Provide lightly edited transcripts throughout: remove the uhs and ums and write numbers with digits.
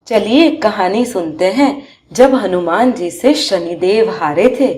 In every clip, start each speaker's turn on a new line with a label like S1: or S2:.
S1: चलिए कहानी सुनते हैं जब हनुमान जी से शनिदेव हारे थे।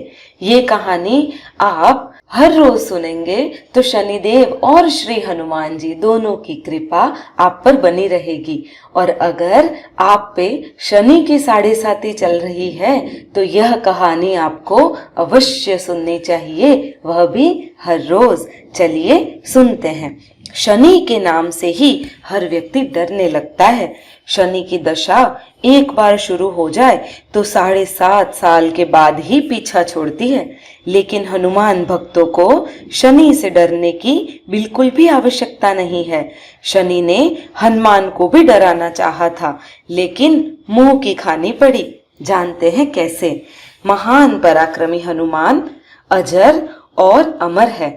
S1: ये कहानी आप हर रोज सुनेंगे तो शनिदेव और श्री हनुमान जी दोनों की कृपा आप पर बनी रहेगी। और अगर आप पे शनि की साढ़े साती चल रही है तो यह कहानी आपको अवश्य सुननी चाहिए, वह भी हर रोज। चलिए सुनते हैं। शनि के नाम से ही हर व्यक्ति डरने लगता है। शनि की दशा एक बार शुरू हो जाए तो 7.5 साल के बाद ही पीछा छोड़ती है। लेकिन हनुमान भक्तों को शनि से डरने की बिल्कुल भी आवश्यकता नहीं है। शनि ने हनुमान को भी डराना चाहा था, लेकिन मुंह की खानी पड़ी। जानते हैं कैसे? महान पराक्रमी हनुमान अजर और अमर है।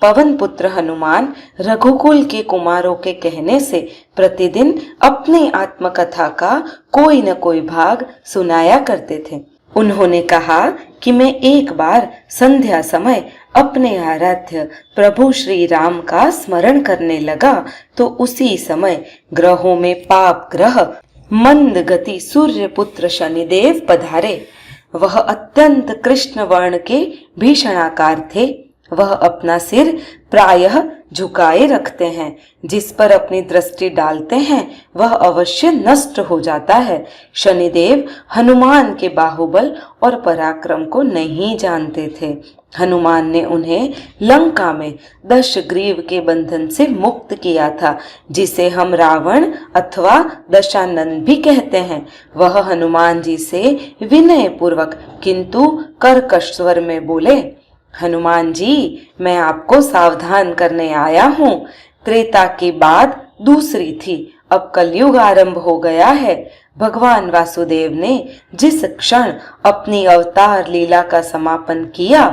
S1: पवन पुत्र हनुमान रघुकुल के कुमारों के कहने से प्रतिदिन अपनी आत्मकथा का कोई न कोई भाग सुनाया करते थे। उन्होंने कहा कि मैं एक बार संध्या समय अपने आराध्य प्रभु श्री राम का स्मरण करने लगा तो उसी समय ग्रहों में पाप ग्रह मंद गति सूर्य पुत्र शनिदेव पधारे। वह अत्यंत कृष्ण वर्ण के भीषणाकार थे। वह अपना सिर प्रायः झुकाए रखते हैं। जिस पर अपनी दृष्टि डालते हैं वह अवश्य नष्ट हो जाता है। शनिदेव हनुमान के बाहुबल और पराक्रम को नहीं जानते थे। हनुमान ने उन्हें लंका में दशग्रीव के बंधन से मुक्त किया था, जिसे हम रावण अथवा दशानन भी कहते हैं। वह हनुमान जी से विनय पूर्वक किंतु कर्कश स्वर में बोले, हनुमान जी, मैं आपको सावधान करने आया हूँ। त्रेता की बात दूसरी थी, अब कलयुग आरंभ हो गया है। भगवान वासुदेव ने जिस क्षण अपनी अवतार लीला का समापन किया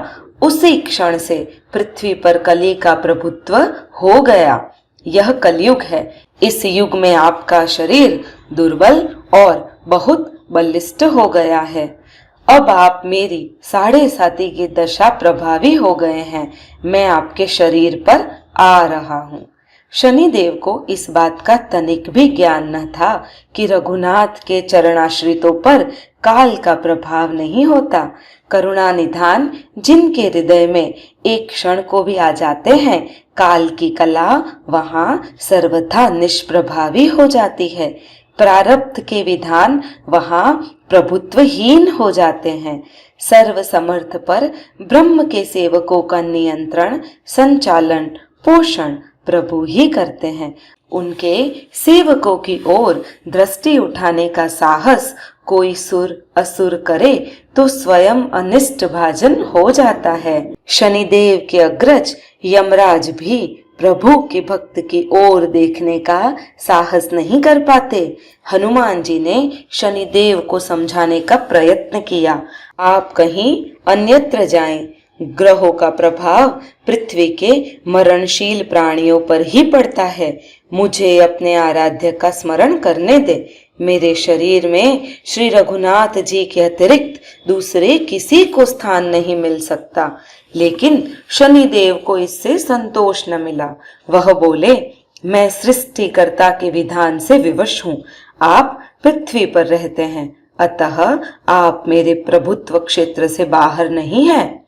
S1: उसी क्षण से पृथ्वी पर कली का प्रभुत्व हो गया। यह कलयुग है। इस युग में आपका शरीर दुर्बल और बहुत बलिष्ठ हो गया है। अब आप मेरी 7.5 की दशा प्रभावी हो गए हैं। मैं आपके शरीर पर आ रहा हूँ। शनिदेव को इस बात का तनिक भी ज्ञान न था कि रघुनाथ के चरणाश्रितों पर काल का प्रभाव नहीं होता। करुणा निधान जिनके हृदय में एक क्षण को भी आ जाते हैं, काल की कला वहां सर्वथा निष्प्रभावी हो जाती है। प्रारब्ध के विधान वहां प्रभुत्वहीन हो जाते हैं। सर्व समर्थ पर ब्रह्म के सेवकों का नियंत्रण, संचालन, पोषण प्रभु ही करते हैं। उनके सेवकों की ओर दृष्टि उठाने का साहस कोई सुर असुर करे तो स्वयं अनिष्ट भाजन हो जाता है। शनिदेव के अग्रज यमराज भी प्रभु के भक्त की ओर देखने का साहस नहीं कर पाते। हनुमान जी ने शनिदेव को समझाने का प्रयत्न किया, आप कहीं अन्यत्र जाएं। ग्रहों का प्रभाव पृथ्वी के मरणशील प्राणियों पर ही पड़ता है। मुझे अपने आराध्य का स्मरण करने दे। मेरे शरीर में श्री रघुनाथ जी के अतिरिक्त दूसरे किसी को स्थान नहीं मिल सकता। लेकिन शनिदेव को इससे संतोष न मिला। वह बोले, मैं सृष्टिकर्ता के विधान से विवश हूँ। आप पृथ्वी पर रहते हैं, अतः आप मेरे प्रभुत्व क्षेत्र से बाहर नहीं हैं।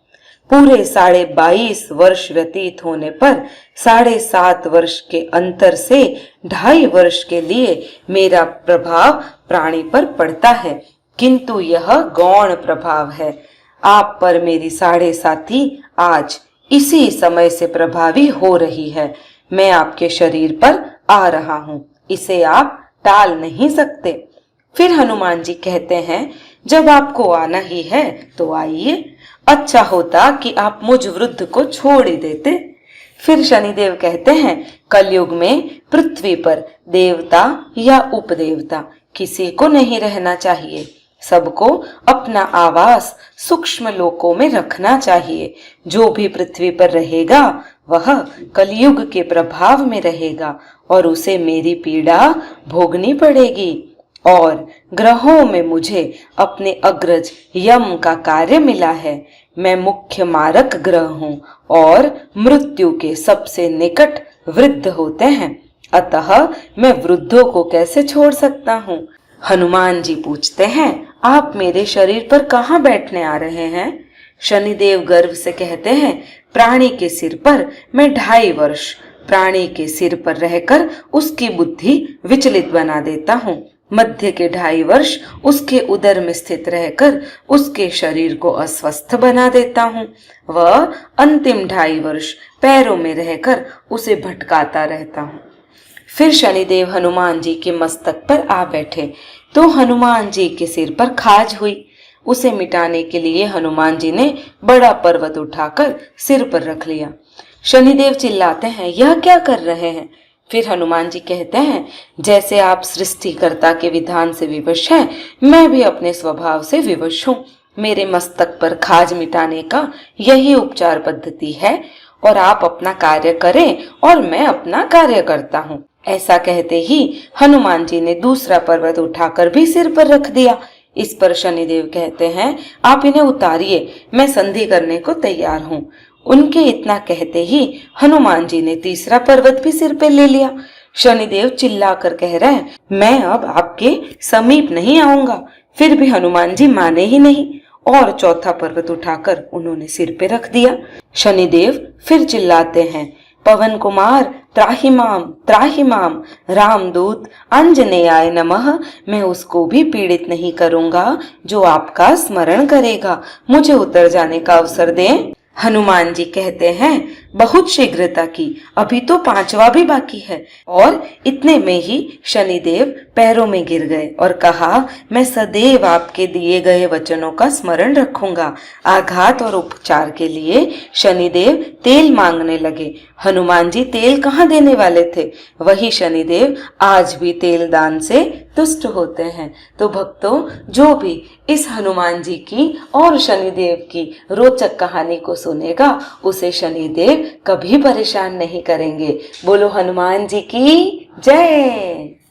S1: पूरे 22.5 वर्ष व्यतीत होने पर 7.5 वर्ष के अंतर से 2.5 वर्ष के लिए मेरा प्रभाव प्राणी पर पड़ता है, किंतु यह गौण प्रभाव है। आप पर मेरी 7.5 आज इसी समय से प्रभावी हो रही है। मैं आपके शरीर पर आ रहा हूँ, इसे आप टाल नहीं सकते। फिर हनुमान जी कहते हैं, जब आपको आना ही है तो आइए। अच्छा होता कि आप मुझ वृद्ध को छोड़ ही देते। फिर शनिदेव कहते हैं, कलयुग में पृथ्वी पर देवता या उपदेवता किसी को नहीं रहना चाहिए। सबको अपना आवास सूक्ष्म लोकों में रखना चाहिए। जो भी पृथ्वी पर रहेगा वह कलयुग के प्रभाव में रहेगा और उसे मेरी पीड़ा भोगनी पड़ेगी। और ग्रहों में मुझे अपने अग्रज यम का कार्य मिला है। मैं मुख्य मारक ग्रह हूँ और मृत्यु के सबसे निकट वृद्ध होते हैं, अतः मैं वृद्धों को कैसे छोड़ सकता हूँ। हनुमान जी पूछते हैं, आप मेरे शरीर पर कहाँ बैठने आ रहे हैं? शनिदेव गर्व से कहते हैं, प्राणी के सिर पर मैं 2.5 वर्ष प्राणी के सिर पर रहकर उसकी बुद्धि विचलित बना देता हूँ। मध्य के 2.5 वर्ष उसके उदर में स्थित रहकर उसके शरीर को अस्वस्थ बना देता हूँ। वह अंतिम 2.5 वर्ष पैरों में रहकर उसे भटकाता रहता हूँ। फिर शनिदेव हनुमान जी के मस्तक पर आ बैठे तो हनुमान जी के सिर पर खाज हुई। उसे मिटाने के लिए हनुमान जी ने बड़ा पर्वत उठाकर सिर पर रख लिया। शनिदेव चिल्लाते हैं, यह क्या कर रहे हैं? फिर हनुमान जी कहते हैं, जैसे आप सृष्टिकर्ता के विधान से विवश हैं, मैं भी अपने स्वभाव से विवश हूँ। मेरे मस्तक पर खाज मिटाने का यही उपचार पद्धति है और आप अपना कार्य करें और मैं अपना कार्य करता हूँ। ऐसा कहते ही हनुमान जी ने दूसरा पर्वत उठाकर भी सिर पर रख दिया। इस पर शनिदेव कहते हैं, आप इन्हें उतारिए, मैं संधि करने को तैयार हूँ। उनके इतना कहते ही हनुमान जी ने तीसरा पर्वत भी सिर पे ले लिया। शनिदेव चिल्लाकर कह रहे हैं, मैं अब आपके समीप नहीं आऊंगा। फिर भी हनुमान जी माने ही नहीं और चौथा पर्वत उठाकर उन्होंने सिर पे रख दिया। शनिदेव फिर चिल्लाते हैं, पवन कुमार त्राहि माम रामदूत आंजनेयाय नमः। मैं उसको भी पीड़ित नहीं करूंगा जो आपका स्मरण करेगा। मुझे उतर जाने का अवसर दें। हनुमान जी कहते हैं, बहुत शीघ्रता की, अभी तो 5वां भी बाकी है। और इतने में ही शनिदेव पैरों में गिर गए और कहा, मैं सदैव आपके दिए गए वचनों का स्मरण रखूंगा। आघात और उपचार के लिए शनिदेव तेल मांगने लगे। हनुमान जी तेल कहाँ देने वाले थे? वही शनिदेव आज भी तेल दान से तुष्ट होते हैं। तो भक्तों, जो भी इस हनुमान जी की और शनिदेव की रोचक कहानी को सुनेगा उसे शनिदेव कभी परेशान नहीं करेंगे। बोलो हनुमान जी की जय।